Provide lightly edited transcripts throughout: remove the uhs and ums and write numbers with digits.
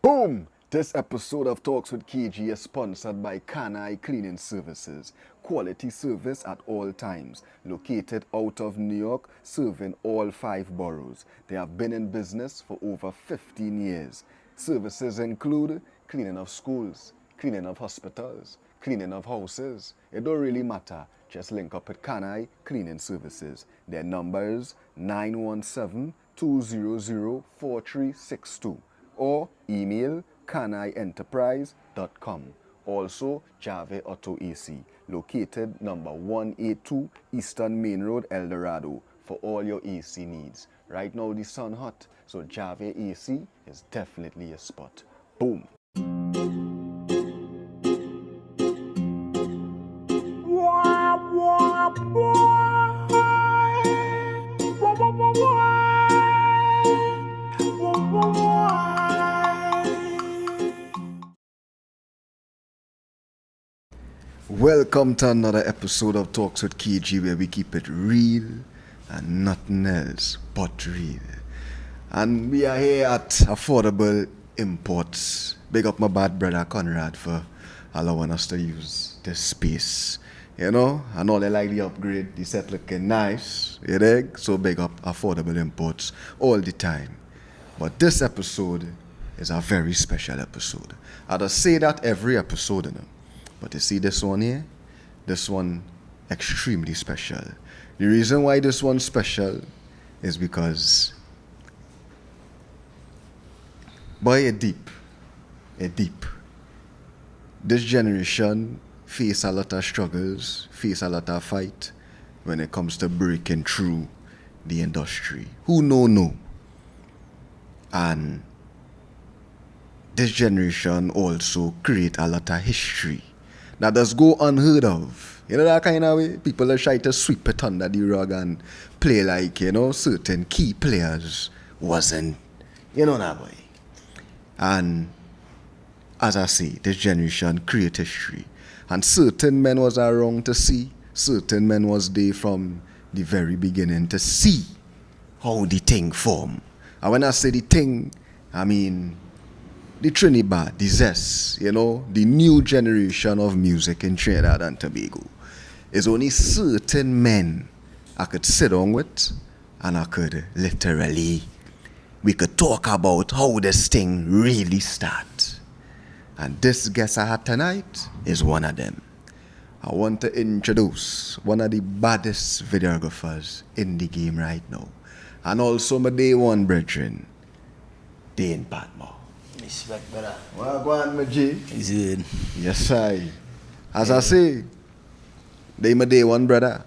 Boom! This episode of Talks with KG is sponsored by Kanai Cleaning Services. Quality service at all times. Located out of New York, serving all 5 boroughs. They have been in business for over 15 years. Services include cleaning of schools, cleaning of hospitals, cleaning of houses. It don't really matter. Just link up with Kanai Cleaning Services. Their number is 917-200-4362 or email kanaienterprise.com. Also, Jave Auto AC, located number 182 Eastern Main Road, El Dorado, for all your AC needs. Right now the sun hot, so Jave AC is definitely a spot. Boom! Welcome to another episode of Talks with KG, where we keep it real and nothing else but real. And we are here at Affordable Imports. Big up my bad brother Conrad for allowing us to use this space. You know, and all they like the upgrade, the set looking nice, you dig? So big up Affordable Imports all the time. But this episode is a very special episode. I just say that every episode, you know. But you see this one here? This one extremely special. The reason why this one's special is because, boy, it deep. This generation face a lot of struggles, face a lot of fight when it comes to breaking through the industry. Who know? And this generation also create a lot of history that does go unheard of. You know that kind of way? People are trying to sweep it under the rug and play like, you know, certain key players wasn't, you know that way. And as I say, this generation create history. And certain men was around to see, certain men was there from the very beginning to see how the thing form. And when I say the thing, I mean the Trinidad, the zest, you know, the new generation of music in Trinidad and Tobago. It's only certain men I could sit down with and I could literally, we could talk about how this thing really starts. And this guest I had tonight is one of them. I want to introduce one of the baddest videographers in the game right now. And also my day one brethren, Dane Padmore. Respect, brother. Well, go on, my G. Is it? Yes, I. As I say, they my day one brother.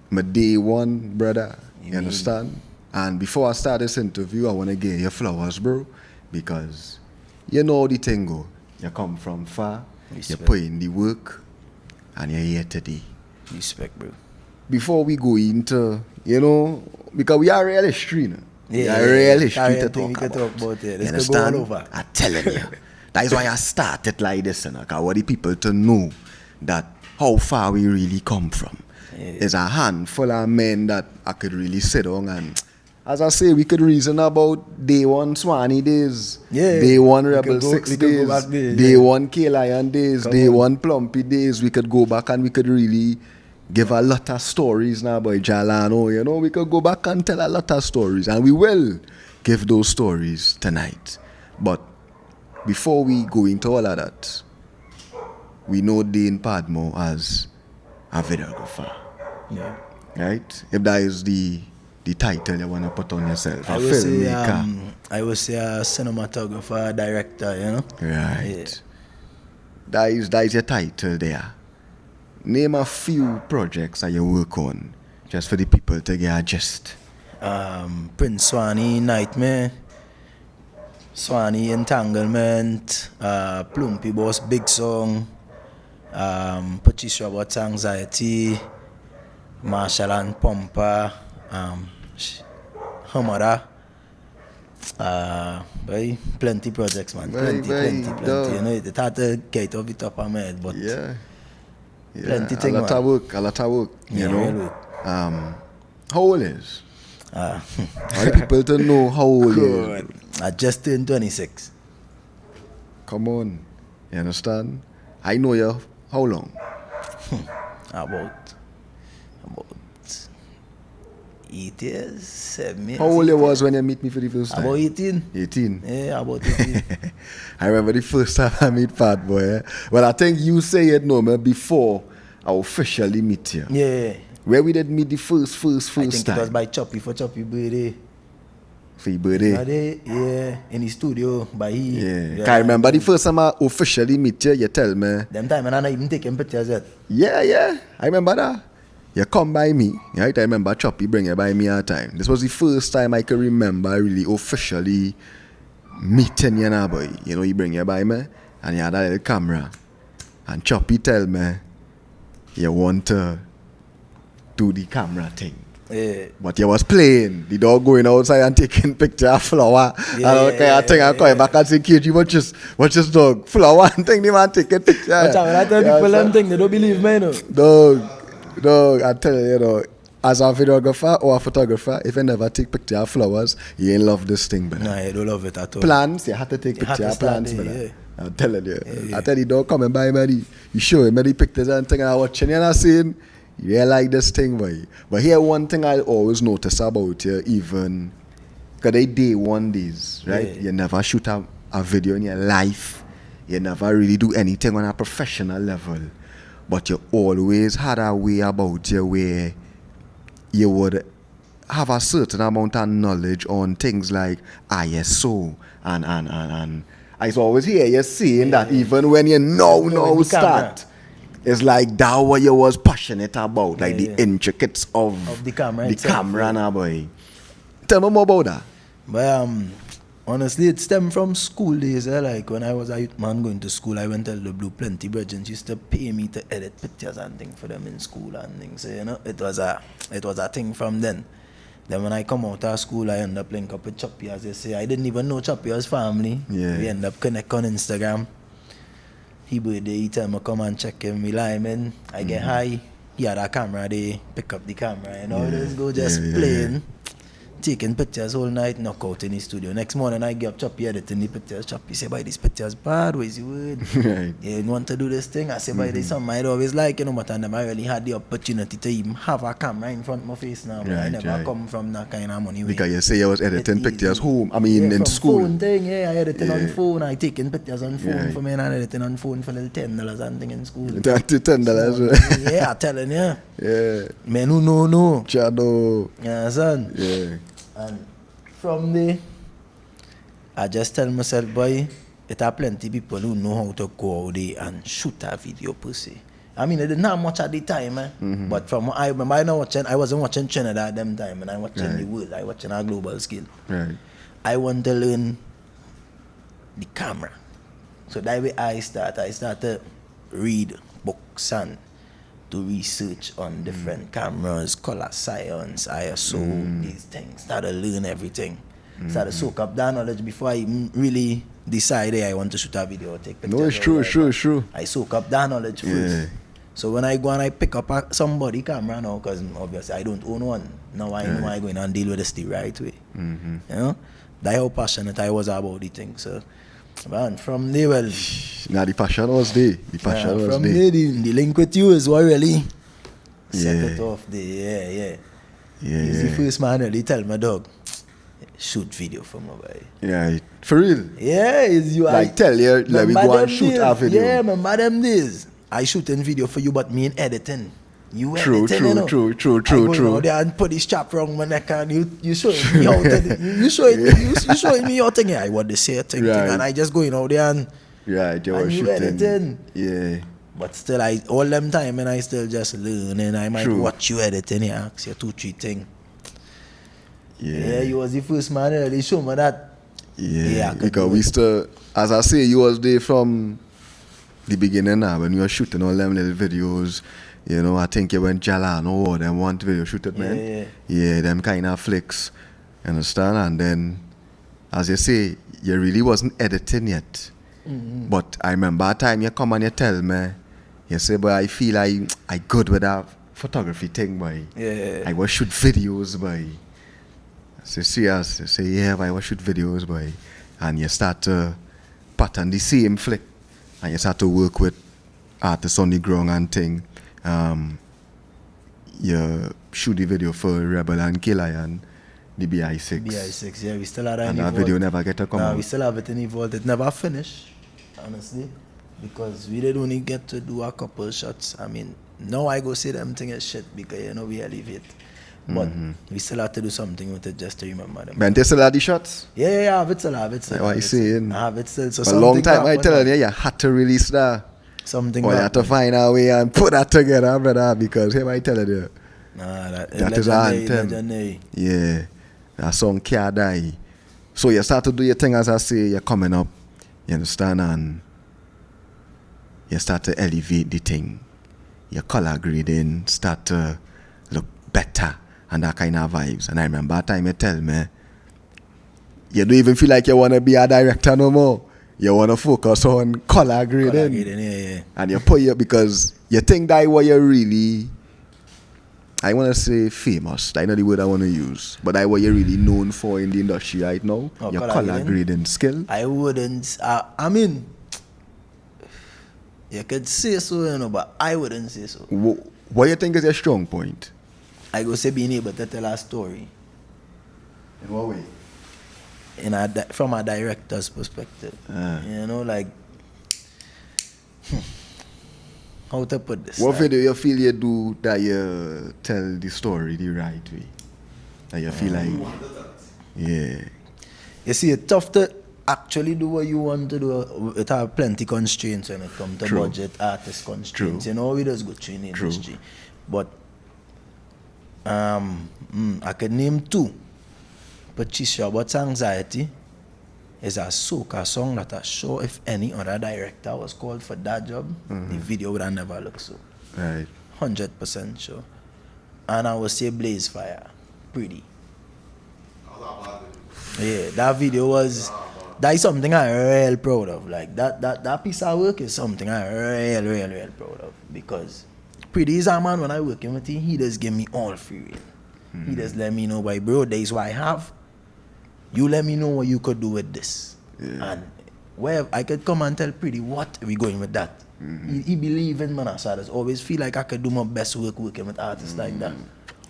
My day one brother. You understand? And before I start this interview, I want to give you flowers, bro. Because you know the thing go. You come from far, you put in the work, and you're here today. Respect, bro. Before we go into, you know, because we are real history, you know? Yeah, real history to talk about it. Let's go all over. I'm telling you. That is why I started like this, you know, because I want the people to know that how far we really come from. Yeah. There's a handful of men that I could really sit on and, as I say, we could reason about day one Swanee days, day one Rebel 6 days, day one K-Lion days, day one Plumpy days. We could go back and we could really give a lot of stories now by Jalano, you know. We could go back and tell a lot of stories, and we will give those stories tonight. But before we go into all of that, we know Dane Padmore as a videographer. Yeah. Right? If that is the title you want to put on yourself, I a would filmmaker. I would say a cinematographer, director, you know? Right. Yeah. That is your title there. Name a few projects that you work on, just for the people to get a gist. Prince Swanee, Nightmare, Swanee Entanglement, Plumpy Boss, Big Song, Patrice Roberts Anxiety, Marshall and Pompa, Hamada. Plenty projects, man. Plenty. You know, it's hard to get off the top of my head, but Yeah. plenty A thing, lot man. of work, you know. Real work. How old is? I want people to know how old you is. I just turned 26. Come on. You understand? I know you how long? About 8 years, 7 years. How old you was when you meet me for the first time? About 18. 18? Yeah, about 18. I remember the first time I meet Padmore. Well, I think you say it no, man, before I officially meet you. Yeah. Where we did meet the first I think time? it was by Choppy for Choppy birthday. For your birthday? Birthday, yeah, in the studio by he. Yeah. I remember the first time I officially meet you, you tell me. Them time and I not even taking pictures yet. Yeah. I remember that. You come by me, right? I remember Choppy bring you by me at a time. This was the first time I can remember really officially meeting you now, boy. You know, he bring you by me and you had a little camera. And Choppy tell me you want to do the camera thing. Yeah. But you was playing. The dog going outside and taking picture of flower. And all kind of thing. I come back and say, KG, watch this dog. Flower and thing, the man taking picture. Watch out, when I tell people them thing, they don't believe me, no. Dog, I tell you, as a videographer or a photographer, if you never take picture of flowers, you ain't love this thing, brother. No, you don't love it at all. Plants, you have to take You have picture to of plants, start brother. there, I'm telling you. Yeah. I tell you, dog coming by, man. You show him the pictures and thing, and I watching you and I saying, you like this thing, boy. But here, one thing I always notice about you, even, because they day one days, right? Yeah. You never shoot a video in your life. You never really do anything on a professional level. But you always had a way about you where you would have a certain amount of knowledge on things like ISO and I always hear you saying that even when you now start, it's like that what you was passionate about, like the intricacies of the camera the itself, camera now, boy. Tell me more about that. But honestly, it stemmed from school days. Like when I was a youth man going to school, I went to the Blue Plenty Bridges used to pay me to edit pictures and things for them in school and things. So, you know, it was a thing from then. Then when I come out of school, I end up linking up with Choppy, as they say. I didn't even know Choppy was family. Yeah. We end up connect on Instagram. He birthday, he tell me come and check him. We lie him in. I get high. He had a camera, they pick up the camera, you know, let's go just playing. Taking pictures all night, knock out in the studio. Next morning I get up Choppy editing the pictures. Choppy say, boy, these pictures bad, where's the word? Right. You want to do this thing? I say, boy, there's something I'd always like, you know, but I never really had the opportunity to even have a camera in front of my face now. I never come from that kind of money. Because you say you was editing pictures home, I mean in from school. Phone thing, I editing on phone, I taking pictures on phone for me and I editing on phone for little $10 and thing in school. $10. Yeah, I'm telling you. Yeah. Men who know. Chado. Yeah, son. Yeah. And from there, I just tell myself, boy, it are plenty people who know how to go out there and shoot a video per se. I mean, I didn't have much at the time, but from what I remember, I wasn't watching Trinidad at them time, and I watching the world, I watching a global scale. Right. I want to learn the camera. So that way I start to read books and to research on different cameras, color science, ISO, these things. Start to learn everything. Start to soak up that knowledge before I really decide, hey, I want to shoot a video or take pictures. No, it's true. I soak up that knowledge first. So when I go and I pick up somebody camera now, because obviously I don't own one, now I know I go in and deal with this the right way. You know? That's how passionate I was about the thing. So, man, from there, well... Now the passion was there. From there, the link with you is what really set it off there. He's the first man really tell my dog, shoot video for me, boy. Yeah, for real. Yeah, is you like tell you, let me go and shoot a video. Yeah, remember them days. I shooting video for you, but me in editing. You editing, you know. True. I go out there and put this strap around my neck and you showing me how to you showing me your thing. Yeah, I want to say a thing, and I just going out there and you were you shooting. editing. Yeah. But still, all them time and I still just learning. I might watch you editing, you ask you 2-3 things. Yeah, you was the first man that really show me that. Yeah, because we still, as I say, you was there from the beginning now when you were shooting all them little videos. You know, I think you went Jalan or them one video shooted, man. Yeah, them kind of flicks. Understand? And then, as you say, you really wasn't editing yet. But I remember a time you come and you tell me, you say, boy, I feel I good with that photography thing, boy. Yeah. I will shoot videos, boy. I say, serious? I say, yeah, boy, I will shoot videos, boy. And you start to pattern the same flick, and you start to work with artists on the ground and thing. You shoot the video for Rebel and Killer and the BI6. BI6, yeah, we still have that And in the that vault. video never get to come Nah, out. we still have it in the vault. It never finished, honestly, because we did only get to do a couple shots. I mean, now I go say them thing as shit because you know we elevate. But we still have to do something with it just to remember them. But they still have the shots? Yeah, I have it still, I have it still. Like what you saying? I have it still. So For a long time I happened, tell you, you had to release that. something Or you had to happened. find a way and put that together, brother, because here I tell you. Nah, That is our anthem. legendary. Yeah, that song can't die. So you start to do your thing as I say, you're coming up, you understand, and you start to elevate the thing. Your color grading start to look better and that kind of vibes. And I remember that time you tell me, you don't even feel like you want to be a director no more. You want to focus on color grading. Color grading, yeah. And you put your, because you think that what you're really, I want to say famous. That's not the word I want to use. But that's what you're really known for in the industry right now. Oh, your color color grading? grading skill. I wouldn't, I mean, you could say so, you know, but I wouldn't say so. What you think is your strong point? I go say being able to tell a story In what way? from a director's perspective. You know, like, how to put this? What like, video you feel you do that you tell the story the right way? That you feel like, yeah. You see, it's tough to actually do what you want to do. It have plenty constraints when it comes to True. budget, artist constraints. True. You know, we just go through in the True. industry. But I could name two. Patricia Roberts' Anxiety is a soca song that I'm sure if any other director was called for that job, the video would have never looked so. Right. 100% sure. And I would say Blaze Fire. Pretty. Yeah, that video was, that is something I'm real proud of. Like that piece of work is something I'm real proud of. Because Pretty is a man, when I working with him, he just give me all free rein. He just let me know, by bro, this is what I have. You let me know what you could do with this. Yeah. And where I could come and tell Pretty what we going with that. He believe in man, so I just always feel like I could do my best work working with artists like that.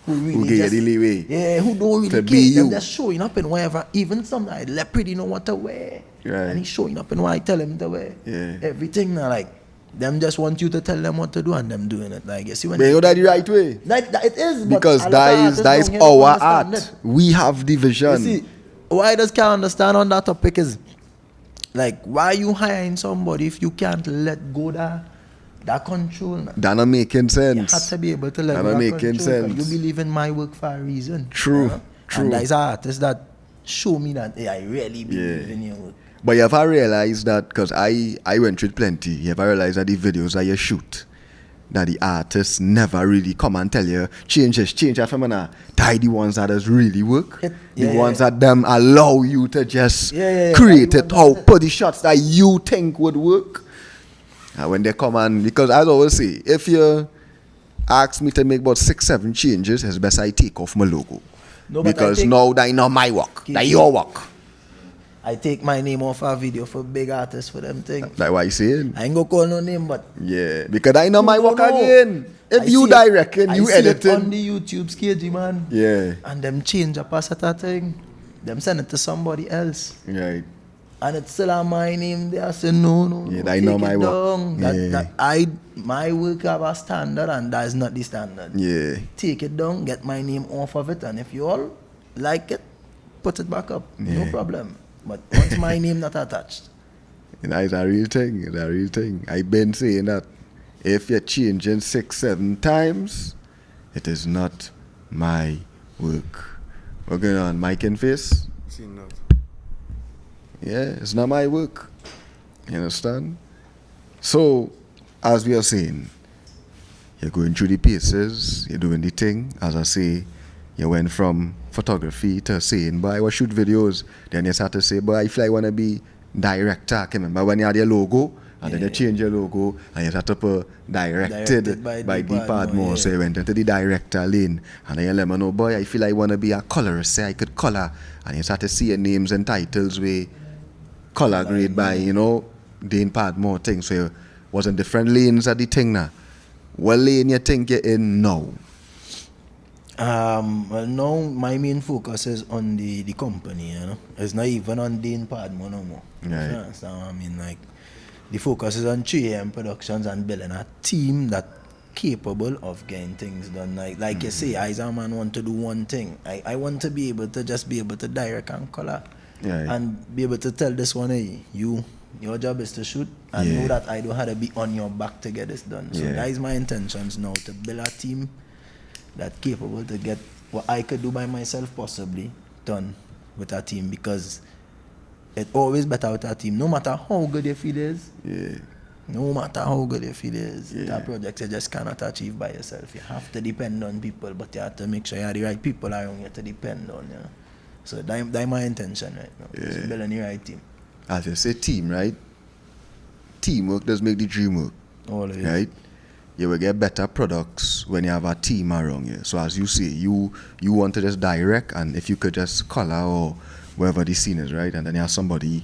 Who really give you the leeway. Yeah, who don't really To care. be Them you. just showing up in whatever. Even sometimes I let Pretty know what to wear. Right. And he's showing up in what I tell him to wear. Yeah. Everything now, like, them just want you to tell them what to do and them doing it. Like, you see when But you know that the right way? that it is, but Because a lot of that artists is don't here don't our understand art. it. We have the You vision. see, why I just can't understand on that topic is, like, why you hiring somebody if you can't let go that control? Now? That not making You sense. have to be able to let That go not that making control. 'Cause sense. You believe in my work for a reason. True, you know? true. And there's artists that show me that, hey, I really believe in your work. But you ever realize that, because I went through it plenty, you ever realize that the videos that you shoot, that the artists never really come and tell you, change that for me now. Tie the ones that does really work. The ones that them allow you to just create Tie it, the how ones that- put the shots that you think would work. And when they come and, because as I always say, if you ask me to make about 6-7 changes, it's best I take off my logo. No, but I Because take- now that not my work, Keep- that your work. I take my name off a video for big artists for them things. That's what I saying. I ain't gonna call no name, but Yeah, because I know my you work don't know. again. If I you see it- directing, I you see it on editing. the YouTube sketchy, man. Yeah, And them change up a certain thing. Them send it to somebody else. right. And it's still on my name. They say no. Yeah, no, I know take my it work. down. Yeah. My work have a standard, and that is not the standard. Yeah, Take it down, get my name off of it, and if you all like it, put it back up. No Yeah. problem. But once my name not attached, that is a real thing. It's a real thing. I've been saying that if you're changing 6-7 times, it is not my work. What's going on, Mike and Face? Seen that. Yeah, it's not my work. You understand? So, as we are saying, you're going through the paces, you're doing the thing. As I say, you went from photography to saying, boy, I will shoot videos. Then you start to say, boy, I feel I want to be director. I can remember when you had your logo, and then you change your logo, and you start to put directed by D. Padmore. yeah. So you went into the director lane, and then you let me know, boy, I feel I want to be a colorist. Say I could color. And you start to see your names and titles where color grade by, you know, Dane Padmore thing. So you was in different lanes of the thing now. What lane you think you're in now? Well, now my main focus is on the company, you know. It's not even on Dane Padmore no more. Right. You understand what I mean? Like, the focus is on 3AM Productions and building a team that capable of getting things done. Like you say, I as a man want to do one thing. I want to be able to just be able to direct and color. Yeah. And be able to tell this one, hey, your job is to shoot and know that I don't have to be on your back to get this done. So that is my intentions now, to build a team that's capable to get what I could do by myself possibly done with a team, because it's always better with a team, no matter how good your feel is. Yeah. No matter how good your feel is, that project you just cannot achieve by yourself. You have to depend on people, but you have to make sure you have the right people around you to depend on, you know. So that's my intention right now. Just building the right team. As you say, team, right? Teamwork does make the dream work. Always. Right? You will get better products when you have a team around you. So as you say, you want to just direct, and if you could just color or wherever the scene is, right? And then you have somebody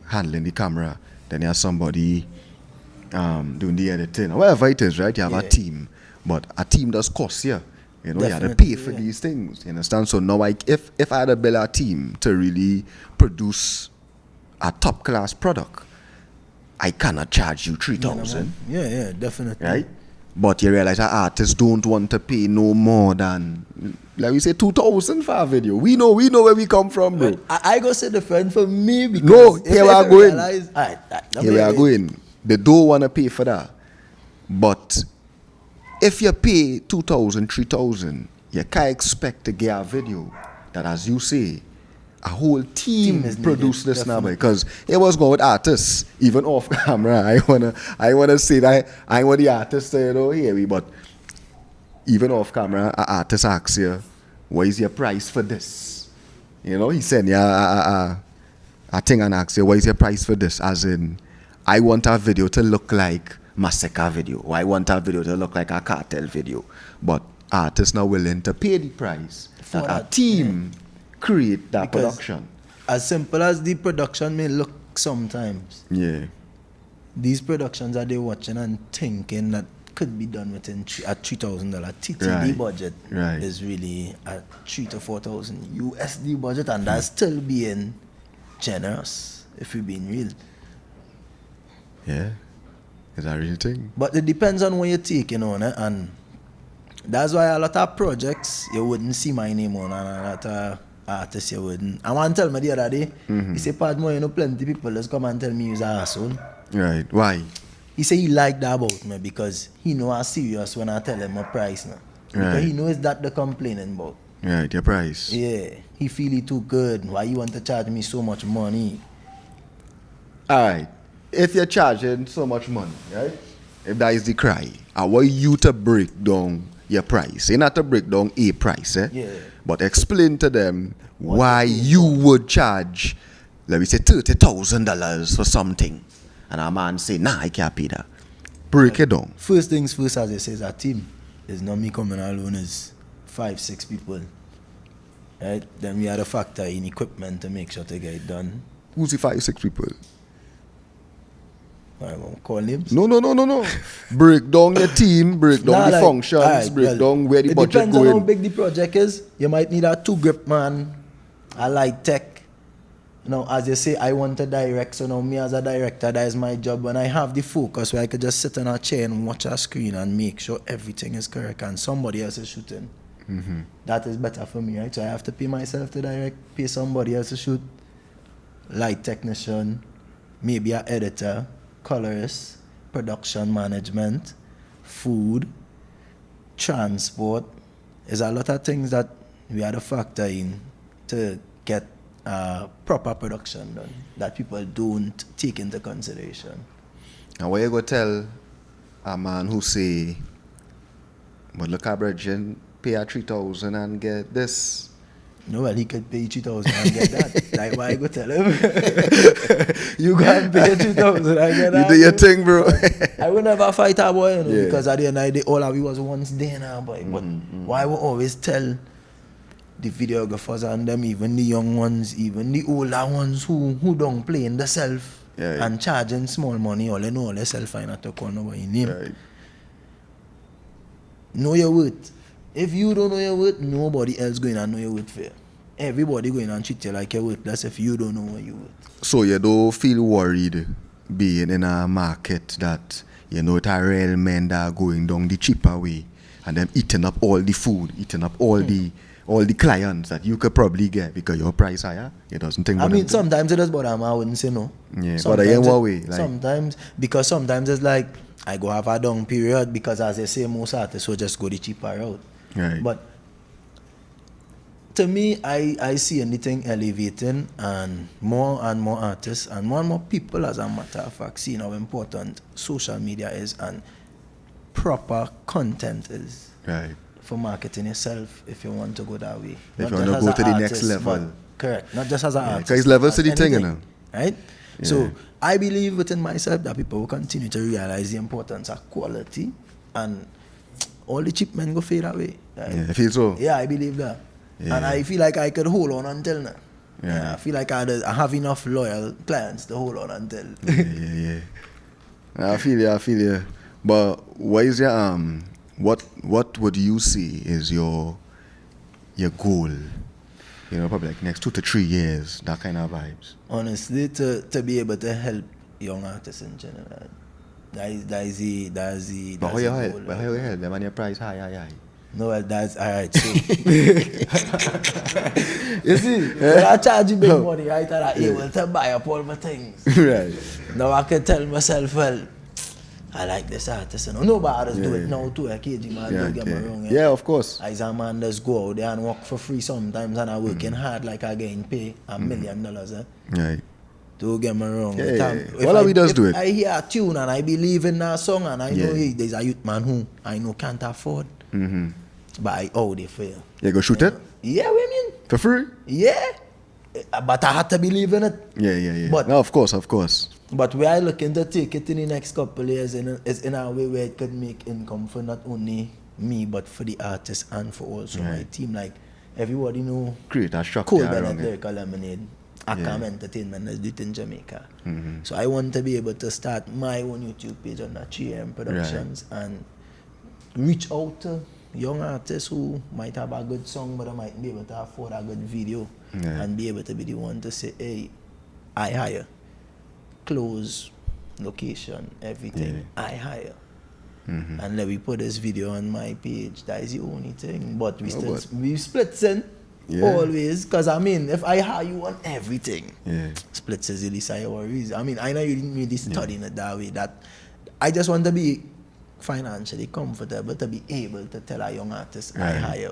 handling the camera, then you have somebody doing the editing, or whatever it is, right? You have a team. But a team does cost you. You know, Definitely, you have to pay for these things. You understand? So now, if I had to build a team to really produce a top class product, I cannot charge you 3,000. Yeah, definitely. Right? But you realize that artists don't want to pay no more than, like we say, 2,000 for a video. We know where we come from, bro. I go say the friend for me, because No, here we are going. Here we are going. They don't want to pay for that. But if you pay 2,000, 3,000, you can't expect to get a video that, as you say, a whole team produce this now, because it was going with artists, even off camera. I wanna say that I want the artist to, you know, hear me, but even off camera, an artist asks you, what is your price for this? You know, he sent you a thing and asks you, what is your price for this? As in, I want a video to look like Massacre video, or I want a video to look like a Cartel video. But artists now willing to pay the price for that a team create that production. As simple as the production may look sometimes, these productions are they watching and thinking that could be done within a $3,000 TTD budget is really a $3,000 to $4,000 USD budget, and that's still being generous if we're being real. Yeah, it's a real thing. But it depends on what you're taking on, and that's why a lot of projects you wouldn't see my name on, and a lot of artists you wouldn't. I want to tell me the other day, he said, Padmore, you know, plenty people just come and tell me he's an asshole. Right, why? He said he liked that about me because he know I'm serious when I tell him my price now. Because he knows that the complaining about. Right, your price. Yeah, he feel it too good. Why you want to charge me so much money? Alright, if you're charging so much money, right? If that is the cry, I want you to break down your price. You not to break down a price, but explain to them why you would charge, let me say, $30,000 for something. And a man say, nah, I can't pay that. Break it down. First things first, as I say, a team. It's not me coming alone, it's 5-6 people. Right? Then we had a factor in equipment to make sure to get it done. Who's the 5-6 people? I won't call names. No. Break down your team, break down the functions, break down where the budget going. It depends on how big the project is. You might need a 2-grip man, a light tech. You know, as you say, I want to direct, so now me as a director, that is my job. When I have the focus where I could just sit on a chair and watch a screen and make sure everything is correct and somebody else is shooting. That is better for me, right? So I have to pay myself to direct, pay somebody else to shoot. Light technician, maybe an editor, colorist, production management, food, transport. There's a lot of things that we had to factor in to get proper production done that people don't take into consideration. And what you go tell a man who say, but look at Bridget, pay a 3,000 and get this? No, well, he could pay 2,000 and get that. Like, why I go tell him? You go and pay 2,000 and get that. You do your thing, bro. I would never fight a boy, you know, because at the end of the day, all of we was once there now, boy. But why we always tell the videographers and them, even the young ones, even the older ones who don't play in the self and charging small money, all they know all they self find at the corner by your name. Right. Know your worth. If you don't know your worth, nobody else going to know your worth for you. Everybody going to treat you like you're worthless if you don't know what you're worth. So you don't feel worried being in a market that, you know, it's a real men that are going down the cheaper way and them eating up all the food, eating up all the clients that you could probably get because your price higher? It doesn't think I about mean, them. sometimes it does bother me, I wouldn't say no. Yeah, Sometimes but in what way? Like, sometimes, because sometimes it's like, I go have a down period because as they say, most artists will just go the cheaper route. Right. But to me, I see anything elevating and more artists and more people, as a matter of fact, seeing how important social media is and proper content is right. for marketing yourself if you want to go that way. If Not you want just to go as to an the next artist, level. but correct. Not just as an artist. Because it's levels to as the thing, you anything, know. right? Yeah. So I believe within myself that people will continue to realize the importance of quality, and all the cheap men go fade away. Right? Yeah, I feel so. Yeah, I believe that. Yeah. And I feel like I could hold on until now. Yeah. Yeah, I feel like I have enough loyal clients to hold on until. Yeah. I feel you. But what is your what would you say is your goal? You know, probably like next 2 to 3 years, that kind of vibes. Honestly, to be able to help young artists in general. That is the But how you goal. help? But how you help them and your price high? No, well, that's alright. So you see, when I charge you big money, right, and I'm able to buy up all my things. Right. Now I can tell myself, well, I like this artist. You know, nobody do it now too. KG man, don't get me wrong. Yeah, of course. As a man just go out there and work for free sometimes, and I working hard like I getting paid $1 million. Right. Don't get me wrong. Yeah. Well, we just do it. I hear a tune and I believe in that song, and I know there's a youth man who I know can't afford. But I owe it for you. You go shoot it? Yeah, what I mean? For free? Yeah. But I had to believe in it. Yeah. But no, of course. But we are looking to take it in the next couple of years is in a way where it could make income for not only me but for the artist and for also my team. Like everybody know Create a shock. Cold Bennett Lyrical Lemonade, Akam Entertainment is it in Jamaica. So I want to be able to start my own YouTube page on 3AM Productions and reach out to young artists who might have a good song but I might be able to afford a good video and be able to be the one to say, hey, I hire. Clothes, location, everything, I hire. And let me put this video on my page. That is the only thing. But we splits in always. Because I mean, if I hire you on everything, splits is really say worries. I mean, I know you didn't really study it that way. That I just want to be financially comfortable to be able to tell a young artist I hire.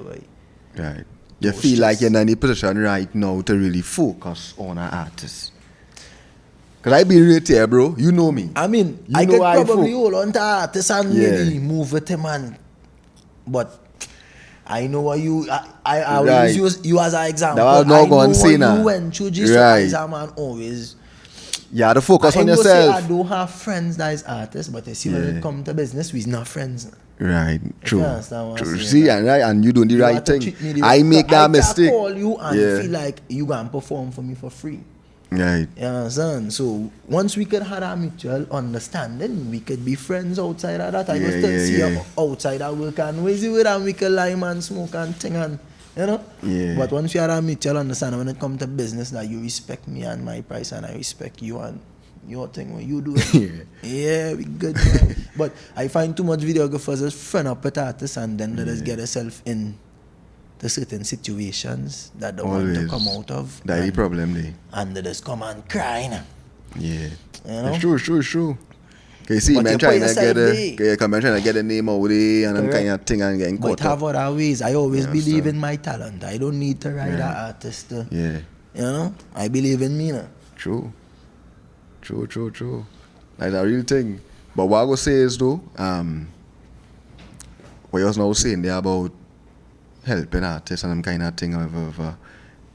Right. You feel like you're in the position right now to really focus on an artist. Because I be real here, bro. You know me. I mean, I could probably hold on to artists and really move with him, but I know what you. I always use you as an example. I know what you went through. Just as a man always. You have to focus on yourself. Say I do have friends that is artists, but you see when it come to business, we're not friends. Right, true. True. See, and you doing the right thing. I make that mistake. I call you and feel like you gonna perform for me for free. Right. You understand? So once we could have a mutual understanding, we could be friends outside of that. I will still see you outside of work and we could lie and smoke and thing and you know? Yeah. But once we have a mutual understanding when it comes to business, that you respect me and my price and I respect you and your thing when you do it. Yeah, we good. But I find too much videographers just friend up with artists and then they just get themselves in the certain situations that they want to come out of. That's the problem there. And they just come and cry now. Yeah. You know? It's true. Okay, see, man trying to get a name out there and I'm kind of thing and getting caught up. But have other ways. I always believe in my talent. I don't need to ride that artist. You know? I believe in me now. True. That's a real thing. But what I would say is though, what you was now saying there about helping artists and them kind of thing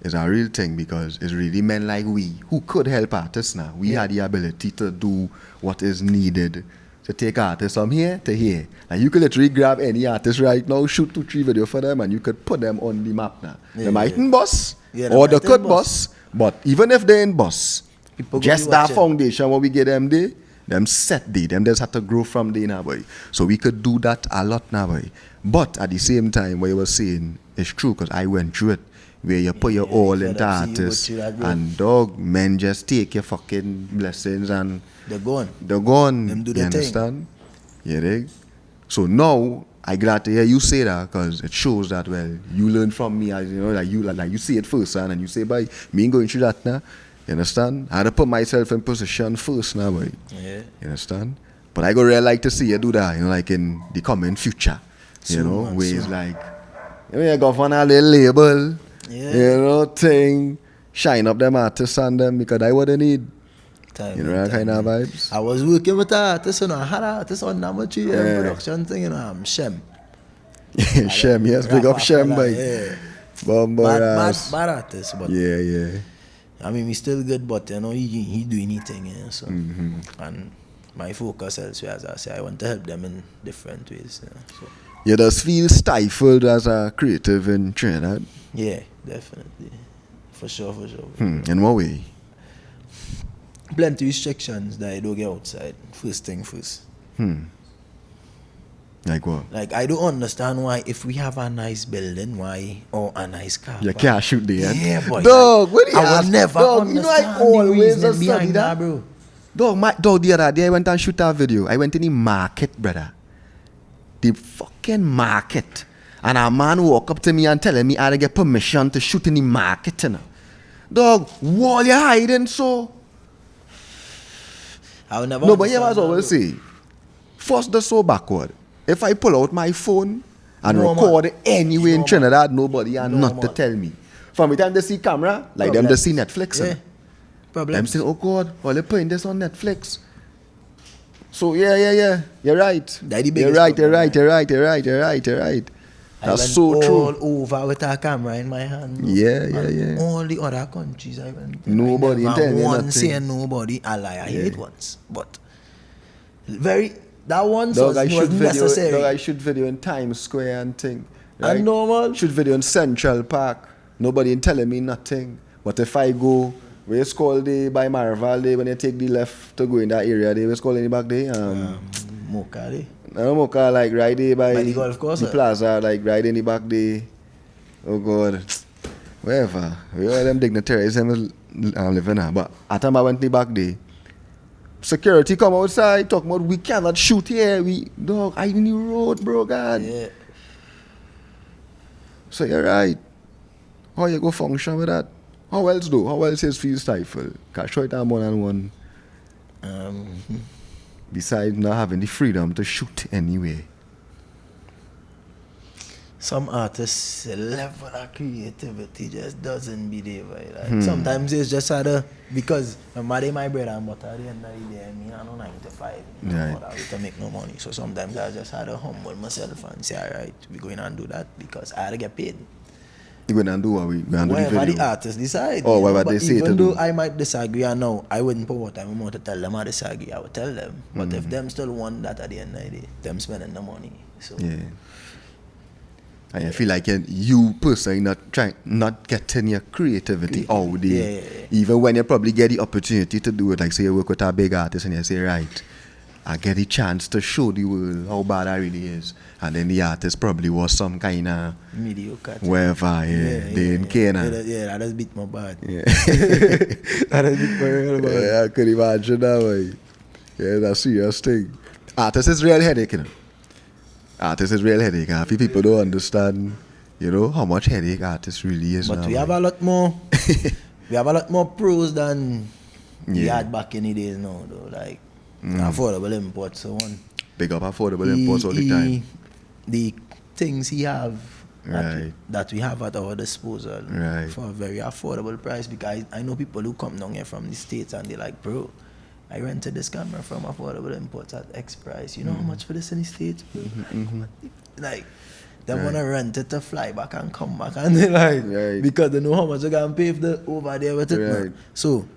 is a real thing because it's really men like we who could help artists now. We had the ability to do what is needed to take artists from here to here. And you could literally grab any artist right now, shoot 2-3 video for them, and you could put them on the map now. They mightn't bus, or they could bus, but even if they're in bus, People just that foundation what we get them there, them set there, them just have to grow from there now, boy. So we could do that a lot now, boy. But at the same time, what you were saying is true, because I went through it, where you put your all into artists, and dog, men just take your fucking blessings and they're gone. They're gone. Them do you the understand? You dig? So now I glad to hear you say that, because it shows that, well, you learn from me, as you know, like you see it first, and you say, boy, me ain't going through that now. You understand? I had to put myself in position first now, boy. Yeah. You understand? But I go really like to see you do that, you know, like in the coming future. You know, where it's like, you know, you go on a little label, you know, thing, shine up them artists and them, because I what they need. You know that kind of vibes? I was working with artists, you know, I had artists on number 3 production thing, you know, I'm Shem. Shem, yes, big up Shem, boy. Yeah. Bad artist, but yeah. I mean, he's still good, but you know, he do anything, yeah, so. And my focus elsewhere, as I say, I want to help them in different ways. You know, so. You just feel stifled as a creative in Trinidad? Yeah, definitely. For sure. In what way? Plenty restrictions that I don't get outside. First thing first. Like what? Like, I don't understand why, if we have a nice building, why, or a nice car. You can't shoot there. Yeah, boy. Dog, what do you I will never understand, you know, I always the reason study that, bro. Dog, the other day I went and shoot a video. I went in the market, brother. The fucking market. And a man walk up to me and telling me I had to get permission to shoot in the market, you know. Dog, what you hiding so? I will never. No, but you must always say, first the so backward. If I pull out my phone and record it anyway in Trinidad, nobody and not to tell me. From the time they see camera, like them they see Netflix. Yeah. Problem. Them saying, oh God, well they're putting this on Netflix. So yeah. You're right. You're right. That's so true. All over with a camera in my hand. Yeah. All the other countries I went to. Nobody tell me nothing. Saying nobody. I lie. I hate once. But that one was necessary. Dog, I shoot video in Times Square and thing. Right? And normal. Shoot video in Central Park. Nobody ain't telling me nothing. But if I go, where it's called by Marval, when you take the left to go in that area, they was calling it back there. Mocha, No, Mocha, like right there by the golf course, the plaza, like right in the back there. Oh God, wherever. Where them dignitaries I'm living now. But at the time I went the back there, security come outside, talk about we cannot shoot here. Dog, I in the road, bro, God. Yeah. So you're right. How you go function with that? How else do? How else is feel stifled? Can show it on one. Besides not having the freedom to shoot anyway. Some artists' level of creativity just doesn't be there. Like, sometimes it's just because my bread and butter at the end of the day, I mean, I know 9 to 5. To make no money. So sometimes I just had to humble myself and say, alright, we're going and do that because I had to get paid. You're going to do what we going to do? Whatever the artists decide. Or whatever they say to do. Even though I might disagree, I know I wouldn't put what time more to tell them I disagree. I would tell them. But if them still want that at the end of the day, them spending the money. So yeah. And I feel like you personally not getting your creativity out there. Yeah. Even when you probably get the opportunity to do it, like say you work with a big artist and you say, right, I get the chance to show the world how bad I really is. And then the artist probably was some kind of mediocre. Wherever, they didn't care now. Yeah, that has beat my bad. Yeah. That has beat my real bad. Yeah, I could imagine that way. Yeah, that's a serious thing. Artist is real headache, you know. Artist is real headache. A few people don't understand, how much headache artist really is. But now, we have a lot more. We have a lot more pros than we had back in the days now, though. Like affordable imports, so on. Big up affordable imports all the time. The things he have right. that we have at our disposal right. for a very affordable price. Because I know people who come down here from the States and they're like, bro, I rented this camera from affordable imports at X price. You know how much for this in the States? Like, they want to rent it to fly back and come back. And they like, because they know how much they can pay if they're over there with it. Right. So,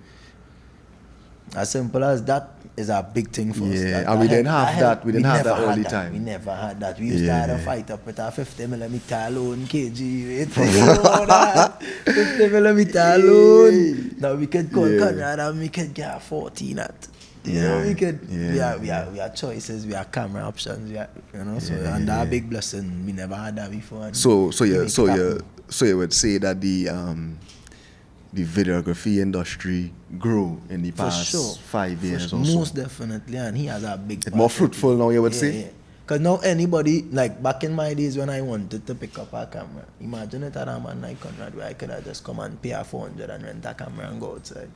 as simple as that, is a big thing for us. Yeah, and we didn't have that. We didn't have that all the time. We never had that. We used to have a fight up with our 50mm alone, KG. Wait, 50mm alone. Now we could call Conrad and we could get a 14 at. You know, we could. We have choices. We have camera options. We have, you know. So and that big blessing. We never had that before. So you would say that the videography industry grew in the past 5 years or so. Most definitely, and he has a big. It's more fruitful now, you would say? Because now anybody, like back in my days when I wanted to pick up a camera, imagine it at a man like Conrad where I could have just come and pay a 400 and rent a camera and go outside.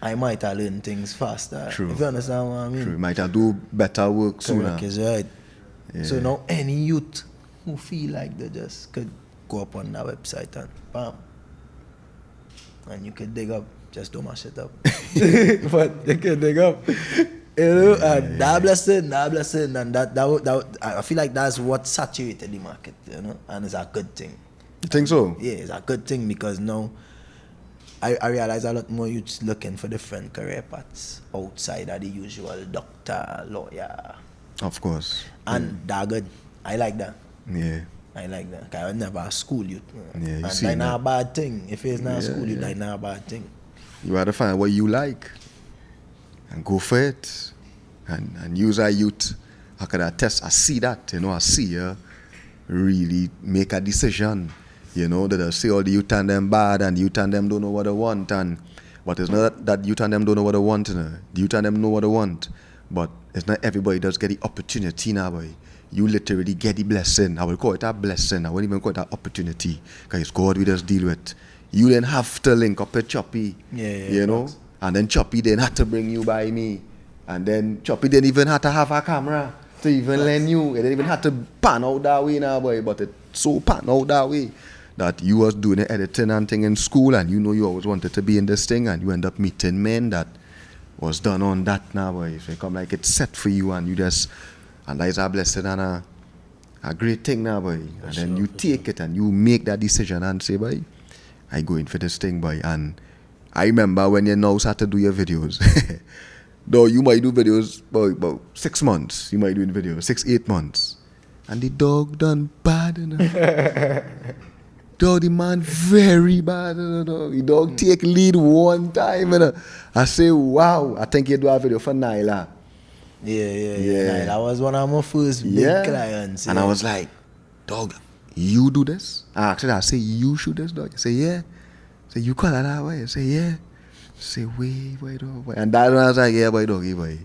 I might have learned things faster. True. If you understand what I mean. True. You might have do better work sooner. Correct, is right. Yeah. So now any youth who feel like they just could go up on that website and bam. And you could dig up, just don't mash it up. But you can dig up. You know, and that blessing, and that I feel like that's what saturated the market, you know, and it's a good thing. You think so? Yeah, it's a good thing because now I realize a lot more youths looking for different career paths outside of the usual doctor, lawyer. Of course. And that good. I like that. Yeah. I like that. I was never a school youth. Yeah, you and see that's not that. a bad thing. If it's not a school youth, that's not a bad thing. You have to find what you like and go for it. And use our youth. I could attest, I see that, you know, I see you really make a decision. You know, that they say all the youth and them bad and the youth and them don't know what they want. But it's not that youth and them don't know what they want. You know? The youth and them know what they want. But it's not everybody does get the opportunity now, boy. You literally get the blessing. I will call it a blessing. I won't even call it an opportunity. Because it's God we just deal with. You then have to link up with Choppy. You know? Thanks. And then Choppy then had to bring you by me. And then Choppy didn't even have to have a camera to even lend you. It didn't even have to pan out that way now, boy. But it so pan out that way that you was doing the editing and thing in school and you know you always wanted to be in this thing and you end up meeting men that was done on that now, boy. So it come like it's set for you and you just, and that is a blessing and a great thing now, boy. And then you take it and you make that decision and say, boy, I go in for this thing, boy. And I remember when you now start to do your videos. Though you might do videos about 6 months. You might do videos 6-8 months. And the dog done bad enough. Dog, the man very bad. The dog take lead one time. I say, wow. I think you do a video for Nyla. Yeah. That was one of my first big clients. And I was like, dog, you do this? Actually, I say, you shoot this, dog. I say, yeah. I say, you call it that way? I say, yeah. I say, wait, dog. And that one I was like, yeah, boy, dog, boy.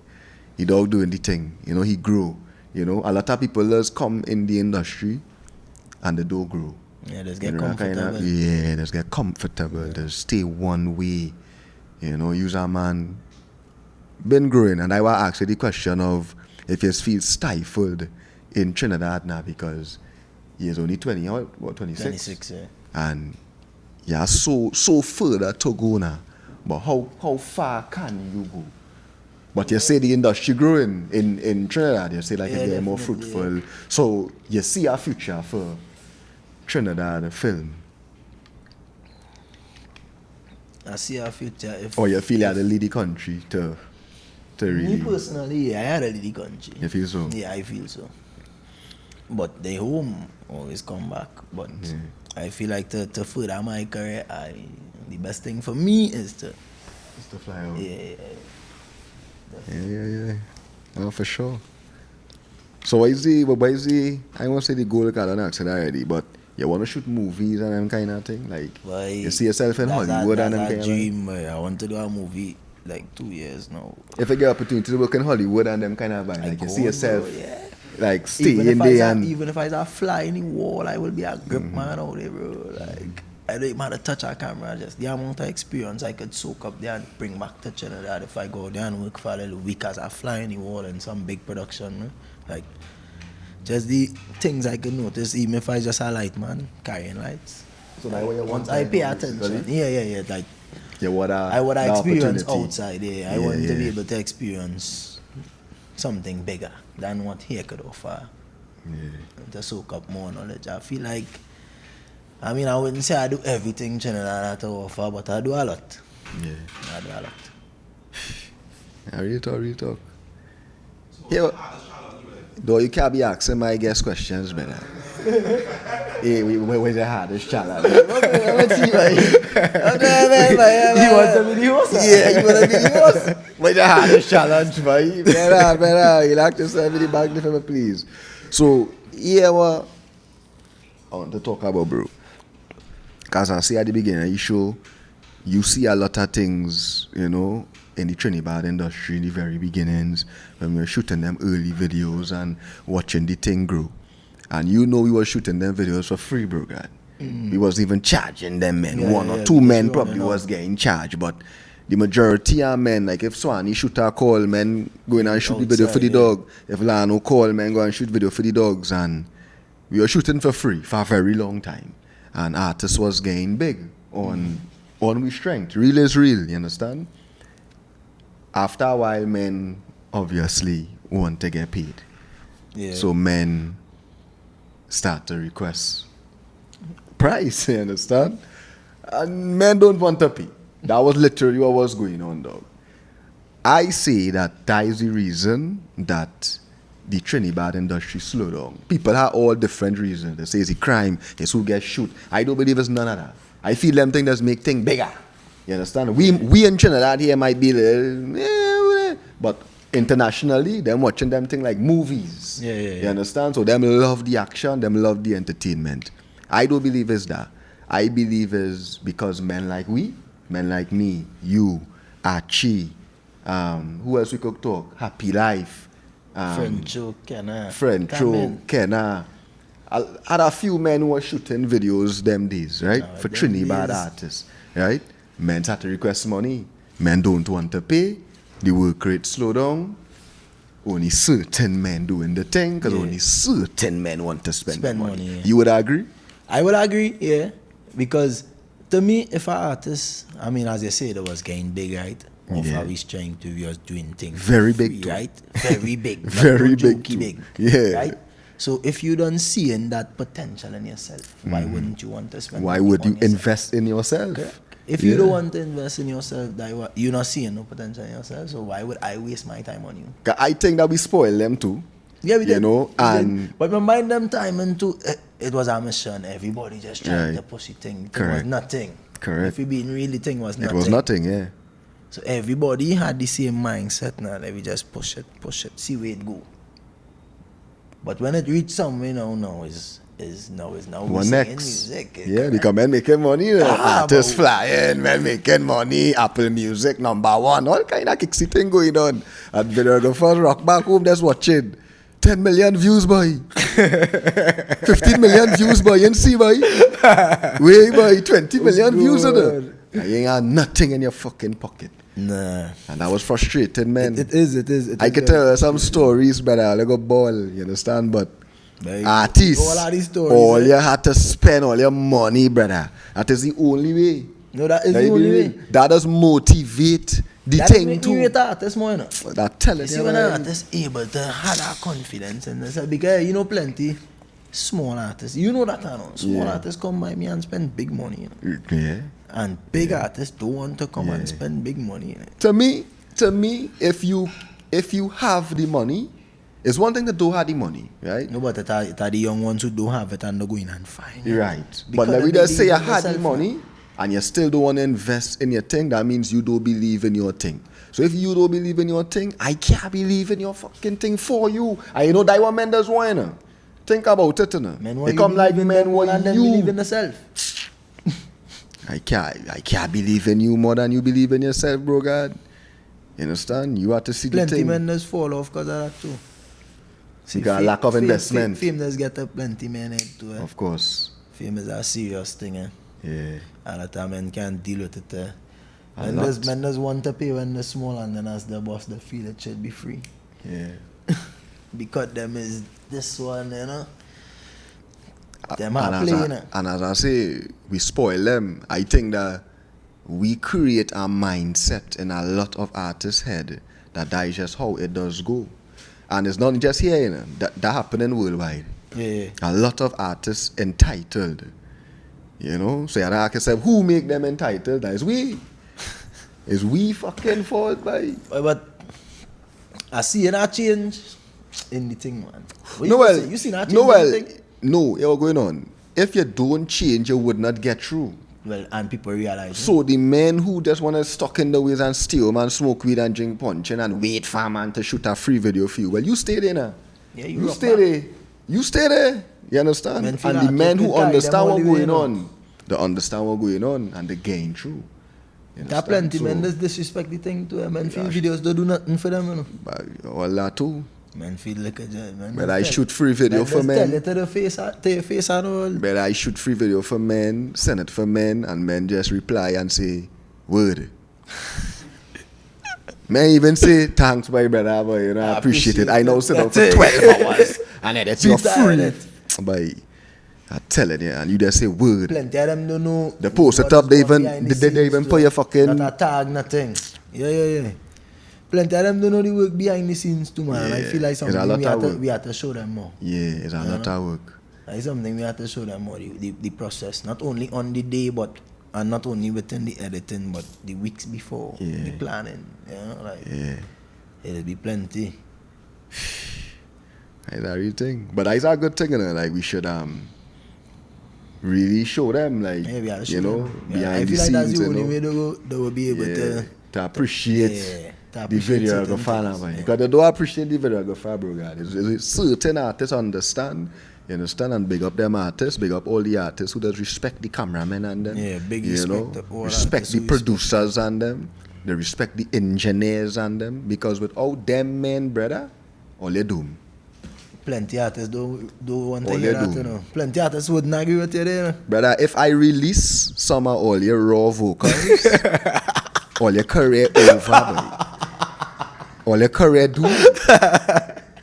The dog doing the thing. You know, he grew. You know, a lot of people just come in the industry and they don't grow. Yeah, just get comfortable. Just get comfortable. Just stay one way. You know, use a man been growing. And I was asking the question of if you feel stifled in Trinidad now because he's only 20, what, 26? 26, yeah. And yeah, so further to go now. But how far can you go? But you say the industry growing in Trinidad, you say like it's getting more fruitful. Yeah. So you see a future for Trinidad film. I see a future if or you feel you had to lead the country to really. Me personally, yeah, I had to lead the country. You feel so? Yeah, I feel so. But the home always come back. But I feel like to further my career, the best thing for me is to fly out. Yeah. Oh, for sure. So what is the I won't say the goal because I don't ask it already, but you want to shoot movies and them kind of thing? Like, you see yourself in Hollywood and them kind of dream. I want to do a movie like 2 years now. If you get opportunity to work in Hollywood and them kind of like you see yourself like stay in there and even if I was a fly in the wall, I will be a grip man out there, bro. Like I don't even have to touch a camera, just the amount of experience I could soak up there and bring back to Trinidad if I go there and work for a little week as a fly in the wall in some big production, man. Like just the things I could notice, even if I just a light man carrying lights. So now what you want? I pay attention. Yeah. Like I would experience outside. Yeah, I want to be able to experience something bigger than what here could offer. Yeah. To soak up more knowledge. I feel like, I mean, I wouldn't say I do everything Trinidad had to offer, but I do a lot. Yeah. I do a lot. Yeah, real talk. Yeah, though you can't be asking my guest questions, brother. Hey, where's the hardest challenge? Let's see, man. You want to be the host? Yeah, you wanna be the host? Where's the hardest challenge, boy? Better, you like to serve me the back for me, please. So, yeah, what I want to talk about, bro. Because I say at the beginning of the show, you see a lot of things, you know, in the Trinidad industry in the very beginnings when we were shooting them early videos and watching the thing grow. And you know we were shooting them videos for free, bro, God. We wasn't even charging them men. Yeah, One or yeah, two because men we probably wanna know. was getting charged, but the majority of men, like if Swanee shoot a call, men going and shoot the video for the Outside, yeah. dog. If Lano call, men go and shoot video for the dogs. And we were shooting for free for a very long time. And artists was getting big on we strength. Real is real, you understand? After a while, men obviously want to get paid. Yeah. So men start to request price, you understand? And men don't want to pay. That was literally what was going on, dog. I say that is the reason that the Trinidad industry slowed down. People have all different reasons. They say it's a crime, it's who gets shoot. I don't believe it's none of that. I feel them things just make things bigger. You understand? We in Trinidad here might be little, but internationally, them watching them thing like movies. Yeah. You understand? So them love the action, them love the entertainment. I don't believe it's that. I believe it's because men like men like me, you, Archie, who else we could talk? Happy Life, Frencho, Kenna. Frencho, Kenna. I had a few men who were shooting videos them days, right? For them Trinidad days. artists, right? Men had to request money. Men don't want to pay. The work rate slow down. Only certain men doing the thing because Yeah. only certain men want to spend the money. money, yeah. You would agree? I would agree, yeah. Because to me, if an artist, I mean, as you said, it was getting big, right? Of Yeah. how we trying to, we was doing things Very for big free, too. right? Very big. Not Very no big jokey too. big. Yeah. Right? So if you don't see in that potential in yourself, why wouldn't you want to spend Why money would on you yourself? invest in yourself? Correct. If you Yeah. don't want to invest in yourself, you're not seeing no potential in yourself, so why would I waste my time on you? 'Cause I think that we spoil them too. Yeah, we You did. know, We did. and- but my mind them time into it was a mission. Everybody just trying Right. to push it thing. It Correct. was nothing. Correct. If we being really thing was It nothing. was nothing, yeah. So everybody had the same mindset now. That we just push it, see where it go. But when it reach somewhere now is now we What singing next? music. Yeah, because men making money, artists but- flying, men making money, Apple Music #1, all kind of kicksy thing going on. And videographers rock back home just watching. 10 million views, boy. 15 million views, boy. You see, boy. Wait, boy, 20 million views in it. And you ain't got nothing in your fucking pocket. Nah. And that was frustrating, man. It is. I could tell you some stories, but I like a ball, you understand? But Very- artists, all of these stories, all eh? you had to spend all your money, brother. That is the only way. No, that is That the you only believe? way. That does motivate the That thing make too. me rate artists more, you know. That telling You see you, when an man. artist able to have that confidence in themselves, because you know plenty small artists. You know that I know. Small Yeah. artists come by me and spend big money, you know. Yeah. And big artists don't want to come and spend big money. You know. To me, if you have the money, it's one thing to don't have the money, right? No, but it are the young ones who don't have it and they go in and find it. Right. Because But like they we just say you believe in had the themselves, money and you still don't want to invest in your thing, that means you don't believe in your thing. So if you don't believe in your thing, I can't believe in your fucking thing for you. And you know that what men does want, you know? Think about it, you know? Men They want come you like believe in men them more want than them believe you. in themselves. I can't believe in you more than you believe in yourself, bro, God. You understand? You have to see the Plenty thing. men just fall off because of that too. Because lack of investment. Fame does get up plenty men into it. Of course. Fame is a serious thing, eh? Yeah. And a time men can't deal with it. A Men lot. just want to pay when they're small, and then as the boss, they feel it should be free. Yeah. Because them is this one, you know. Them And are as, playing I, it. and as I say, we spoil them. I think that we create a mindset in a lot of artists' head that is just how it does go. And it's not just here, you know. That happening worldwide. Yeah. A lot of artists entitled. You know? So you ask yourself, who make them entitled? That is we. It's we fucking fault, by. But I see a change in the thing, man. What No, well, you see that change no, in well, the thing? no, you're going on. If you don't change, you would not get through. Well, and people realize. So the men who just want to stuck in the ways and steal, man, smoke weed and drink punch and wait for a man to shoot a free video for you. Well, you stay there now. Yeah, You stay there. You stay there. You understand? Men And feel the like men you who can carry understand them all what's the way, going you know. on, they understand what's going on and they gain through. You There are understand? plenty So, men that disrespect the thing too. Men feel videos don't do nothing for them, you know. but all that too. Men feel like a man. But I shoot free video for Tell men. it to your face and all. But I shoot free video for men, send it for men, and men just reply and say, word. Men even say, thanks, my brother, but you know, I appreciate it. I know sit down for That's it. 12 hours, and then it's your Beat that, free. innit? But I tell it, yeah, and you just say, word. Plenty of them don't know. They post it what up, is they going even, behind the they even scenes put too. your fucking, Not a tag, nothing. Yeah. Plenty of them don't know the work behind the scenes too, man. I Yeah, feel like it's a something lot we of have, to, work. we have to show them more. yeah, it's a lot of work. It's something we have to show them more, the process. Not only on the day, but and not only within the editing, but the weeks before, the Yeah. planning. You know, like Yeah. it'll be plenty. It's a real thing. But it's a good thing, you know, like we should really show them, like, Yeah, we have to show you know, them. Yeah, behind I the feel like that's scenes, the you only know. way they will be able To appreciate to the appreciate certain videographer, things, man. yeah. Because they don't appreciate the videographer, bro, God. It's certain artists understand, you understand, and big up them artists, big up all the artists who does respect the cameramen and them. Yeah, big you respect know, to all respect artists the who respect producers and them. They respect the engineers and them. Because without them men, brother, all you doom. Plenty artists don't want to All hear they that, do. you know. Plenty artists wouldn't agree with you there. Brother, if I release some of all your raw vocals, all your career over, boy. All your career do.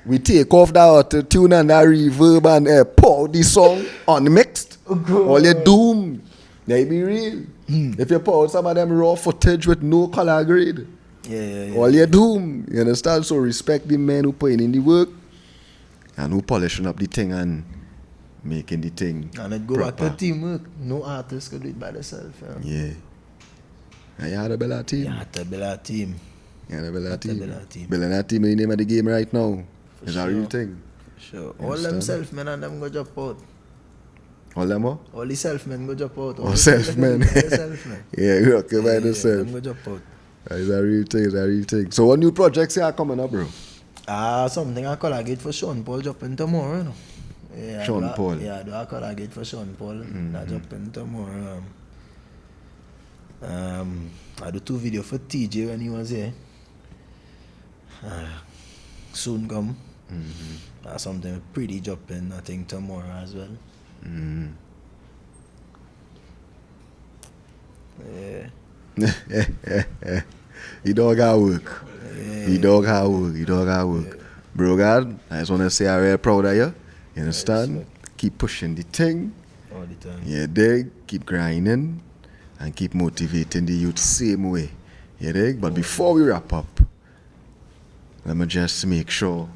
We take off that auto-tune and that reverb and pour the song unmixed. All your doom. They be real. If you pour out some of them raw footage with no color grade, Yeah. all your doom. You understand? So respect the men who put in the work and who polishing up the thing and making the thing And it go proper. back to teamwork. No artist could do it by themselves. Yeah. And you had a better team. You have to build a team. You had a better Have to team. build a team. Building that team in the name of the game right now. For It's a real sure. thing. Sure. You All them understand? self-men and them go drop out. All them what? All the self-men go drop out. All self-men. Self-men. Yeah, you okay by Yeah, yourself. them go drop out. It's a real thing, it's a real thing. So what new projects are coming up, bro? Something I collaborate for Sean Paul dropping tomorrow, you know. Yeah, Sean I do Paul. Yeah, I do I collaborate for Sean Paul. That dropping tomorrow. I do 2 videos for TJ when he was here. Soon come. Something pretty dropping, I think, tomorrow as well. Yeah. He don't got work. He don't got work. He don't got work. Bro, God, I just want to say I'm very proud of you. You understand? Keep pushing the thing. All the time. You dig? Keep grinding and keep motivating the youth same way. You dig? But before we wrap up, let me just make sure,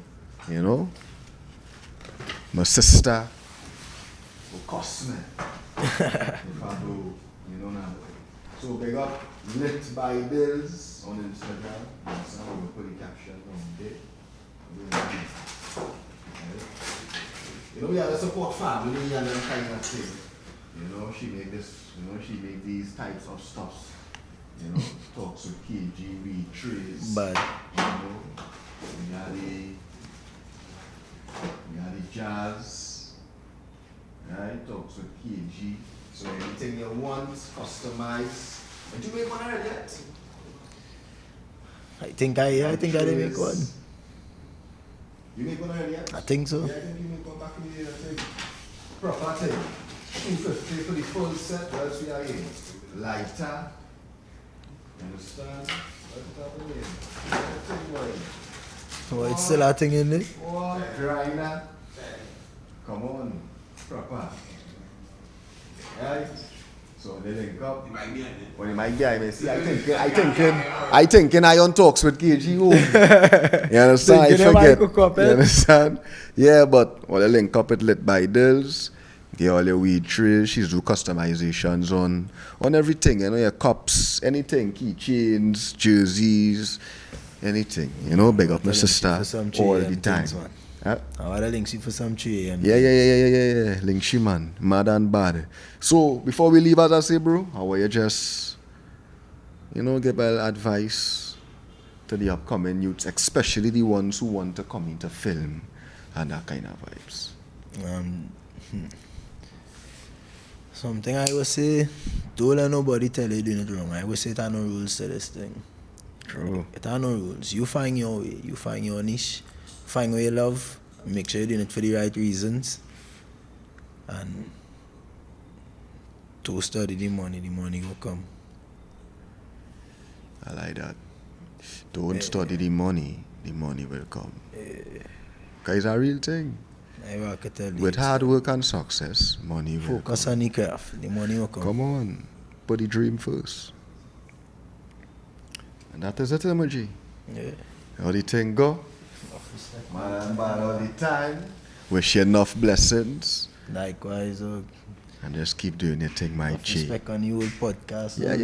you know, my sister will cost me. If I do, you know now. So big up Lit by Bills on Instagram. Yes, I will put the caption on there. You know, we have to support family and that kind of thing. You know, she make this, you know, she make these types of stuffs. You know, talks with KG, read trees. But You know, we had the jazz, right? Talks with KG. So anything you want, customize. Did you make one already yet? I think I did make one. You make one already yet? I think so. Yeah, I think you make one back in the day, I think. Proper thing. 250 for the full set, what else we are in? Lighter. You understand? What's happening? Oh, it's still a thing in it. What? Grinder. Come on. Proper. Right? So they link up. Well, you might be behind me. See, I thinking I on talks with KG home. You understand? I Thinking forget. might cook up, You eh? understand? Yeah, but well, they link up with Lit by Dills. Get all your weed trays. She's do customizations on everything. You know, your cups, anything, keychains, jerseys, anything. You know, big up my Tell them sister for some all 3 the AM time. things, man. Huh? I want to link you for some 3 AM. Yeah. Link she, man. Mad and bad. So, before we leave, as I say, bro, how are you just, give a little advice to the upcoming youths, especially the ones who want to come into film and that kind of vibes? Something I would say, don't let nobody tell you doing it wrong. I would say there are no rules to this thing. True. There are no rules. You find your way. You find your niche. Find what you love. Make sure you're doing it for the right reasons. And to study the money will come. I like that. Don't study the money will come. Because it's a real thing. I can tell you. With hard work and success, money will Focus come. on the craft. The money will come. Come on. Put the dream first. And that is it, emoji. Yeah. How the thing go? Man and bad all the time. Wish you enough blessings. Likewise, And just keep doing your thing, my G. respect on your podcast. Yeah.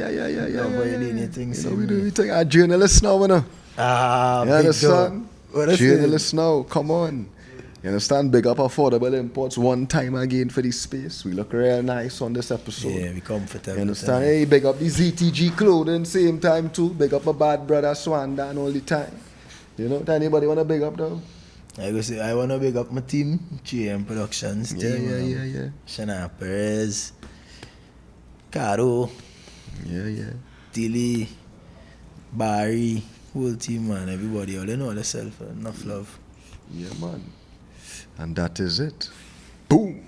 Love how you doing your thing, You know, we do your thing. Our journalists now, you know. Ah, You big understand? dog. What I say? Journalists now, come on. You understand? Big up affordable imports one time again for this space. We look real nice on this episode. Yeah, we comfortable. You understand? Hey, big up the ZTG clothing same time too. Big up my bad brother Swandan all the time. You know, anybody wanna big up though? I wanna big up my team, GM Productions team. Yeah. Shana Perez, Caro, Yeah. Tilly, Barry, whole team, man. Everybody, all they know themselves. Enough love. Yeah, man. And that is it. Boom.